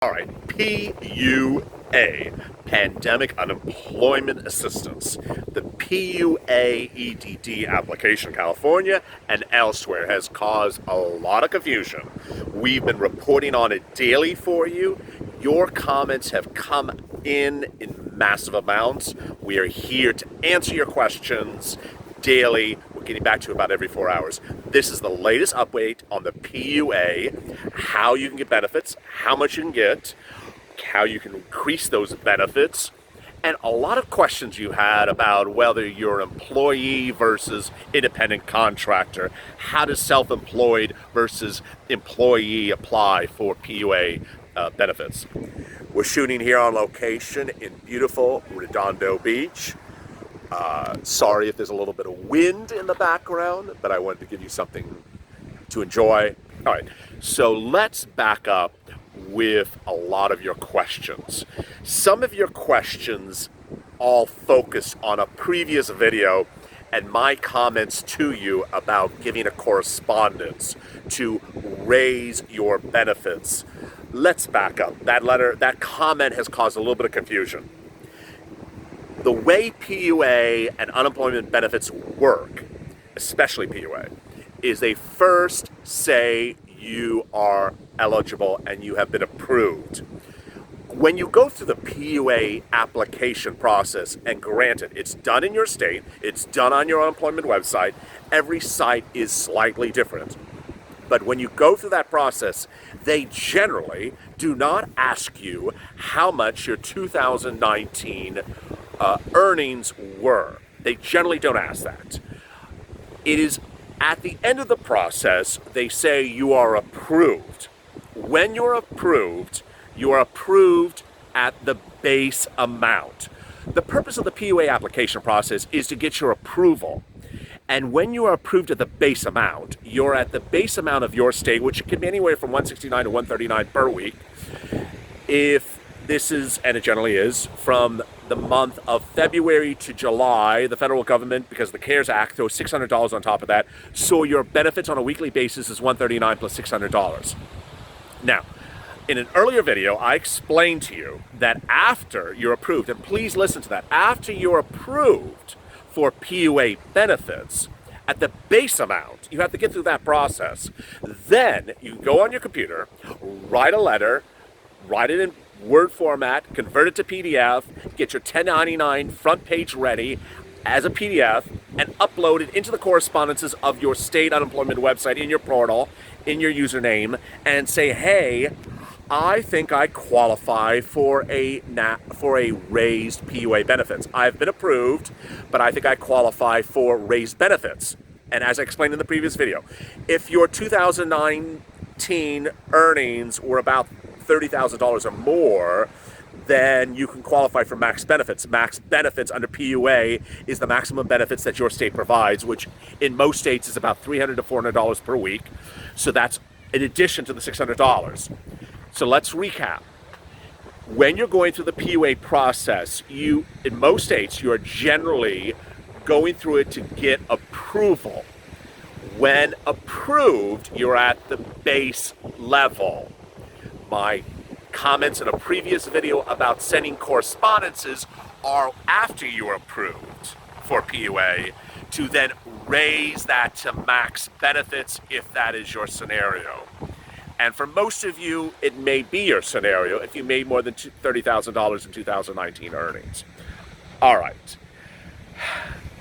All right, PUA, Pandemic Unemployment Assistance. The PUA EDD application in California and elsewhere has caused a lot of confusion. We've been reporting on it daily for you. Your comments have come in massive amounts. We are here to answer your questions daily. We're getting back to you about every 4 hours. This is the latest update on the PUA, how you can get benefits, how much you can get, how you can increase those benefits, and a lot of questions you had about whether you're employee versus independent contractor. How does self-employed versus employee apply for PUA benefits? We're shooting here on location in beautiful Redondo Beach. Sorry if there's a little bit of wind in the background, but I wanted to give you something to enjoy. All right, so let's back up with a lot of your questions. Some of your questions all focus on a previous video and my comments to you about giving a correspondence to raise your benefits. Let's back up. That comment has caused a little bit of confusion. The way PUA and unemployment benefits work, especially PUA, is they first say you are eligible and you have been approved. When you go through the PUA application process, and granted, it's done in your state, it's done on your unemployment website, every site is slightly different. But when you go through that process, they generally do not ask you how much your 2019 earnings were. They generally don't ask that. It is at the end of the process, they say you are approved. When you're approved, you are approved at the base amount. The purpose of the PUA application process is to get your approval. And when you are approved at the base amount, you're at the base amount of your state, which can be anywhere from $169 to $139 per week. If this is, and it generally is, from the month of February to July, the federal government, because of the CARES Act, throws $600 on top of that. So your benefits on a weekly basis is $139 plus $600. Now, in an earlier video, I explained to you that after you're approved, and please listen to that, after you're approved for PUA benefits, at the base amount, you have to get through that process. Then you can go on your computer, write a letter, write it in Word format, convert it to PDF, get your 1099 front page ready as a PDF, and upload it into the correspondences of your state unemployment website in your portal, in your username, and say, hey, I think I qualify for a raised PUA benefits. I've been approved, but I think I qualify for raised benefits. And as I explained in the previous video, if your 2019 earnings were about $30,000 or more, then you can qualify for max benefits. Max benefits under PUA is the maximum benefits that your state provides, which in most states is about $300 to $400 per week. So that's in addition to the $600. So let's recap. When you're going through the PUA process, in most states, you are generally going through it to get approval. When approved, you're at the base level. My comments in a previous video about sending correspondences are after you are approved for PUA to then raise that to max benefits if that is your scenario. And for most of you, it may be your scenario if you made more than $30,000 in 2019 earnings. All right.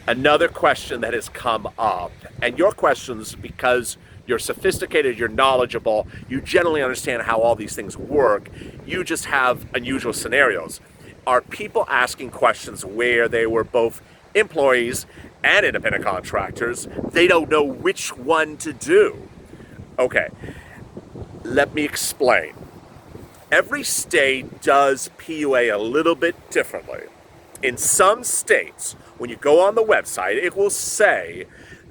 Another question that has come up, and your questions, because you're sophisticated, you're knowledgeable, you generally understand how all these things work, you just have unusual scenarios. Are people asking questions where they were both employees and independent contractors? They don't know which one to do. Okay, let me explain. Every state does PUA a little bit differently. In some states, when you go on the website, it will say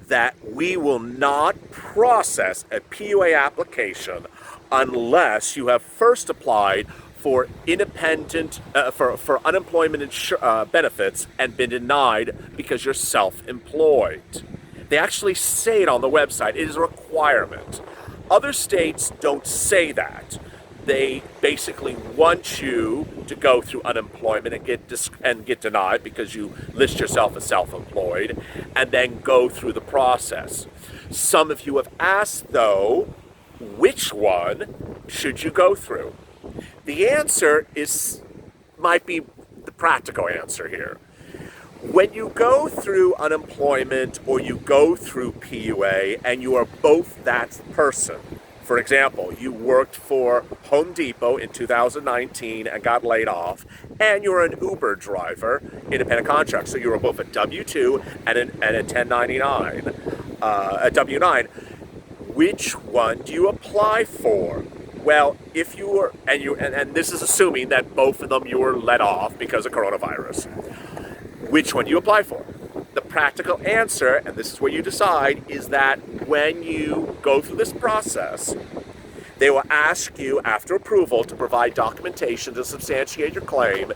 that we will not process a PUA application unless you have first applied for for unemployment benefits and been denied because you're self-employed. They actually say it on the website. It is a requirement. Other states don't say that. they basically want you to go through unemployment and get denied because you list yourself as self-employed, and then go through the process. Some of you have asked, though, which one should you go through? The answer might be the practical answer here. When you go through unemployment or you go through PUA and you are both that person, for example, you worked for Home Depot in 2019 and got laid off, and you're an Uber driver, independent contractor, so you were both a W-2 and a 1099, a W-9. Which one do you apply for? Well, if you were, and this is assuming that both of them you were let off because of coronavirus. Which one do you apply for? The practical answer, and this is where you decide, is that when you go through this process, they will ask you, after approval, to provide documentation to substantiate your claim,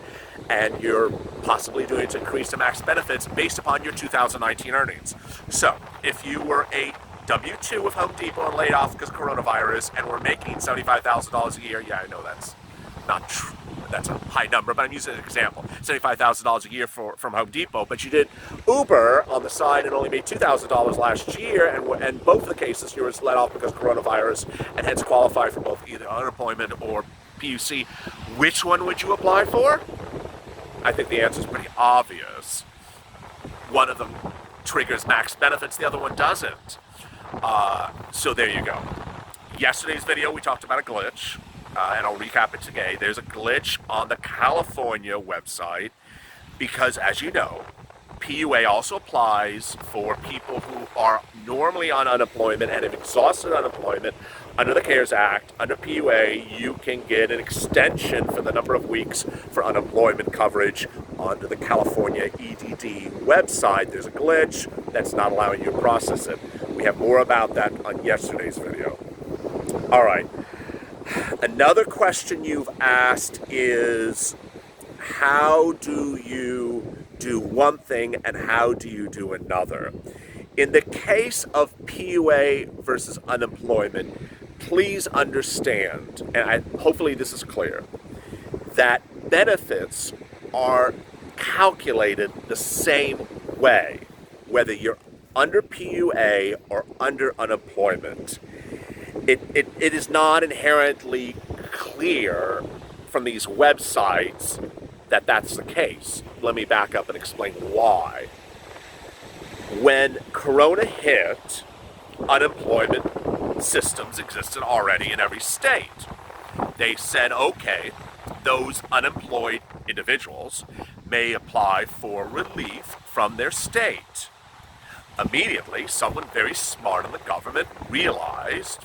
and you're possibly doing it to increase the max benefits based upon your 2019 earnings. So, if you were a W-2 with Home Depot and laid off because of coronavirus, and were making $75,000 a year, yeah, I know that's not true. That's a high number, but I'm using an example. $75,000 a year from Home Depot, but you did Uber on the side and only made $2,000 last year, and both of the cases you were let off because of coronavirus and hence qualify for both either unemployment or PUC. Which one would you apply for? I think the answer is pretty obvious. One of them triggers max benefits, the other one doesn't. So there you go. Yesterday's video, we talked about a glitch. And I'll recap it today. There's a glitch on the California website because, as you know, PUA also applies for people who are normally on unemployment and have exhausted unemployment. Under the CARES Act, under PUA, you can get an extension for the number of weeks for unemployment coverage. Under the California EDD website, there's a glitch that's not allowing you to process it. We have more about that on yesterday's video. All right. Another question you've asked is, how do you do one thing and how do you do another? In the case of PUA versus unemployment, please understand, and hopefully this is clear, that benefits are calculated the same way, whether you're under PUA or under unemployment. It is not inherently clear from these websites that that's the case. Let me back up and explain why. When Corona hit, unemployment systems existed already in every state. They said, okay, those unemployed individuals may apply for relief from their state. Immediately, someone very smart in the government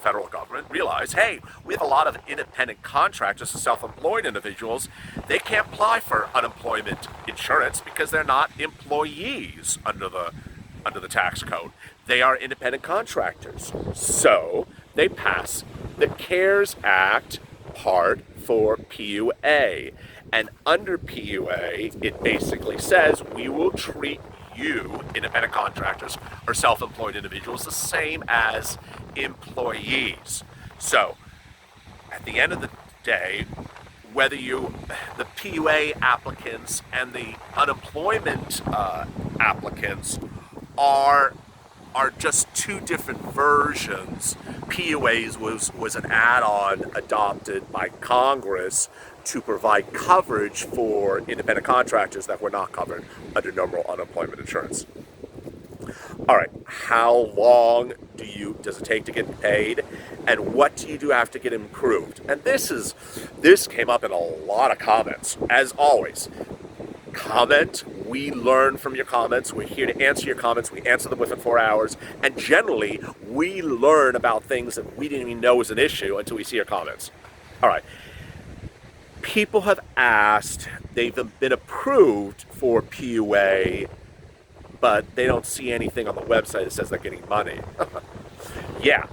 federal government realized, hey, we have a lot of independent contractors and self-employed individuals. They can't apply for unemployment insurance because they're not employees under the tax code. They are independent contractors. So they pass the CARES Act part for PUA. And under PUA, it basically says we will treat you, independent contractors or self-employed individuals, the same as employees. So, at the end of the day, whether the PUA applicants and the unemployment applicants are just two different versions. PUA's was an add-on adopted by Congress to provide coverage for independent contractors that were not covered under normal unemployment insurance. All right, how long does it take to get paid, and what do you do after to get improved? And this came up in a lot of comments. As always, comment. We learn from your comments. We're here to answer your comments. We answer them within 4 hours, and generally, we learn about things that we didn't even know was an issue until we see your comments. All right. People have asked, they've been approved for PUA, but they don't see anything on the website that says they're getting money. Yeah,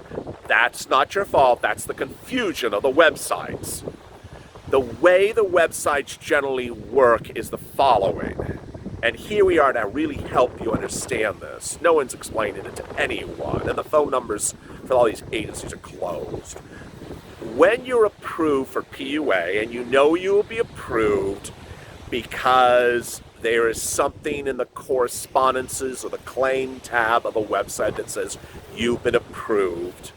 that's not your fault. That's the confusion of the websites. The way the websites generally work is the following. And here we are to really help you understand this. No one's explaining it to anyone, and the phone numbers for all these agencies are closed. when you're approved for PUA, and you know you will be approved because there is something in the correspondences or the claim tab of a website that says you've been approved,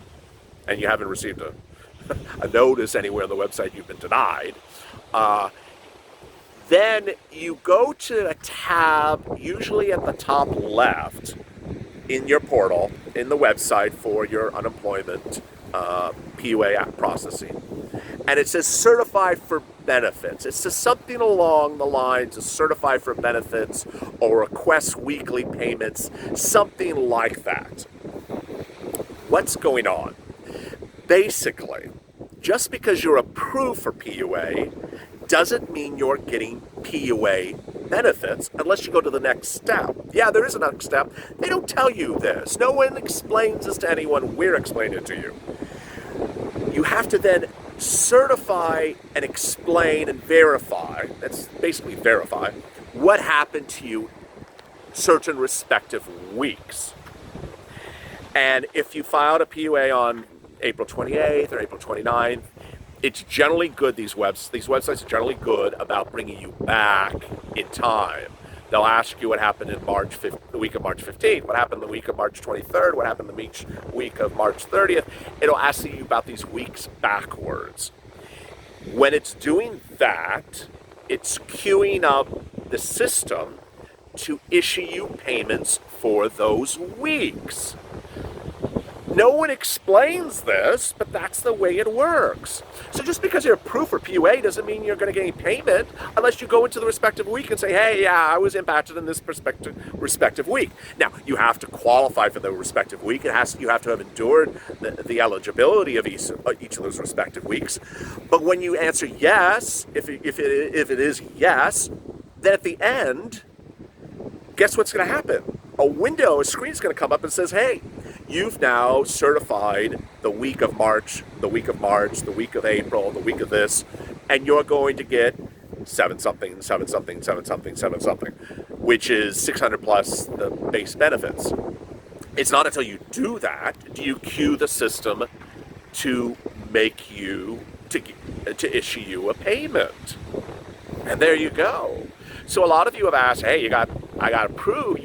and you haven't received a notice anywhere on the website you've been denied, then you go to a tab, usually at the top left, in your portal, in the website for your unemployment PUA app processing. And it says certified for benefits. It says something along the lines of certified for benefits or request weekly payments, something like that. What's going on? Basically, just because you're approved for PUA doesn't mean you're getting PUA benefits unless you go to the next step. Yeah, there is a next step. They don't tell you this. No one explains this to anyone. We're explaining it to you. You have to then certify and explain and verify, that's basically verify, what happened to you certain respective weeks. And if you filed a PUA on April 28th or April 29th, it's generally good, these websites are generally good about bringing you back in time. They'll ask you what happened in the week of March 15th, what happened the week of March 23rd, what happened the week of March 30th. It'll ask you about these weeks backwards. When it's doing that, it's queuing up the system to issue you payments for those weeks. No one explains this, but that's the way it works. So just because you're approved for PUA doesn't mean you're going to get any payment unless you go into the respective week and say, hey, yeah, I was impacted in this respective week. Now, you have to qualify for the respective week. You have to have endured the eligibility of each of those respective weeks. But when you answer yes, if it is yes, then at the end, guess what's going to happen? A screen's going to come up and says, hey, you've now certified the week of March, the week of April, the week of this, and you're going to get 7 something, which is 600 plus the base benefits. It's not until you do that do you cue the system to make you, to issue you a payment. And there you go. So a lot of you have asked, hey, you got approved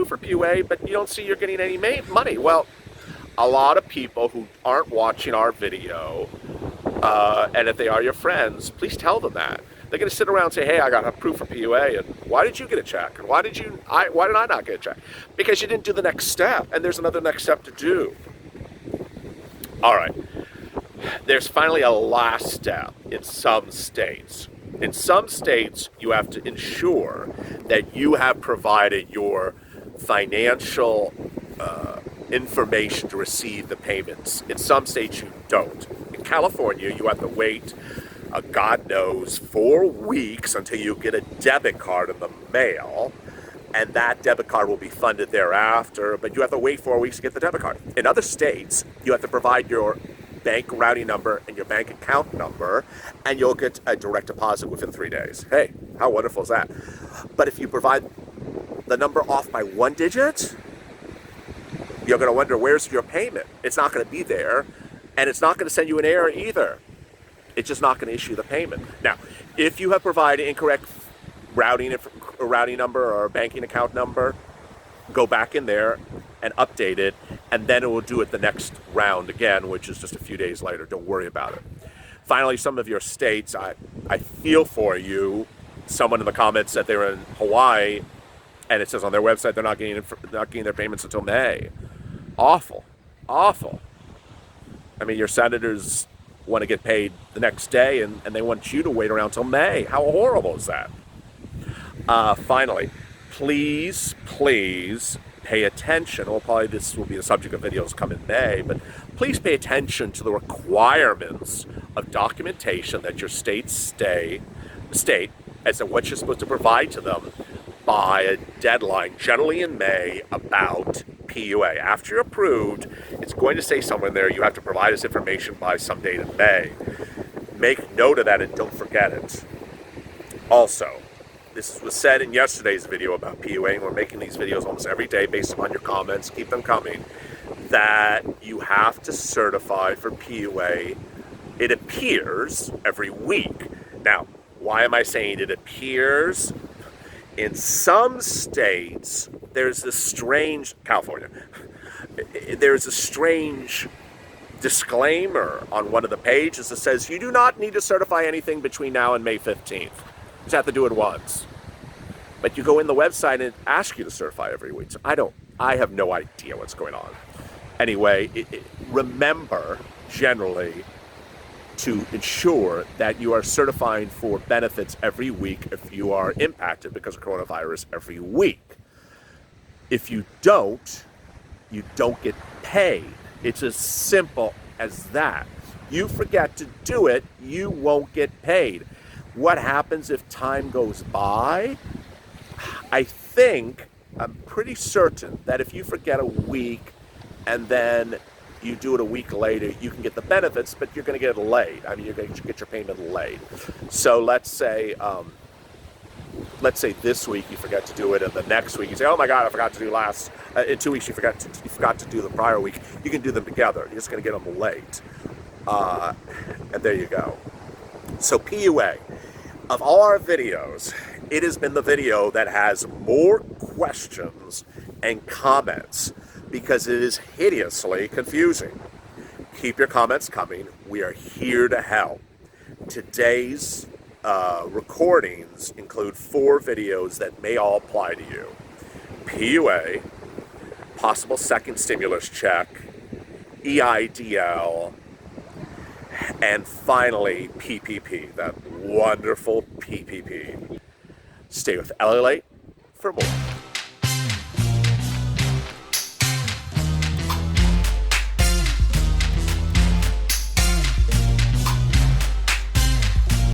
for PUA, but you don't see you're getting any money. Well, a lot of people who aren't watching our video, and if they are your friends, please tell them that. They're going to sit around and say, hey, I got approved for PUA, and why did you get a check? And why did I not get a check? Because you didn't do the next step, and there's another next step to do. All right. There's finally a last step in some states. In some states, you have to ensure that you have provided your financial information to receive the payments. In some states, you don't. In California, you have to wait, God knows, 4 weeks until you get a debit card in the mail, and that debit card will be funded thereafter, but you have to wait 4 weeks to get the debit card. In other states, you have to provide your bank routing number and your bank account number, and you'll get a direct deposit within 3 days. Hey, how wonderful is that? But if you provide the number off by 1 digit, you're going to wonder, where's your payment? It's not going to be there, and it's not going to send you an error either. It's just not going to issue the payment. Now, if you have provided incorrect routing number or banking account number, go back in there and update it, and then it will do it the next round again, which is just a few days later. Don't worry about it. Finally, some of your states, I feel for you. Someone in the comments said they were in Hawaii, and it says on their website they're not getting their payments until May. Awful. I mean, your senators want to get paid the next day, and they want you to wait around till May. How horrible is that? Finally, please pay attention. Well, probably this will be the subject of videos come in May, but please pay attention to the requirements of documentation that your state as to what you're supposed to provide to them by a deadline, generally in May, about PUA. After you're approved, it's going to say somewhere in there you have to provide this information by some date in May. Make note of that and don't forget it. Also, this was said in yesterday's video about PUA, and we're making these videos almost every day based upon your comments, keep them coming, that you have to certify for PUA It appears every week. Now, why am I saying it appears? In some states, there's this strange, California, there's a strange disclaimer on one of the pages that says you do not need to certify anything between now and May 15th. You just have to do it once. But you go in the website and it asks you to certify every week. So I have no idea what's going on. Anyway, remember generally to ensure that you are certifying for benefits every week if you are impacted because of coronavirus every week. If you don't get paid. It's as simple as that. You forget to do it, you won't get paid. What happens if time goes by? I'm pretty certain that if you forget a week and then you do it a week later, you can get the benefits, but you're going to get it late. I mean, you're going to get your payment late. So let's say this week you forget to do it, and the next week you say, "Oh my God, I forgot to do last." In 2 weeks you forgot to do the prior week. You can do them together. You're just going to get them late, and there you go. So PUA, of all our videos, it has been the video that has more questions and comments because it is hideously confusing. Keep your comments coming. We are here to help. Today's recordings include 4 videos that may all apply to you. PUA, possible second stimulus check, EIDL, and finally PPP, that wonderful PPP. Stay with LALATE for more.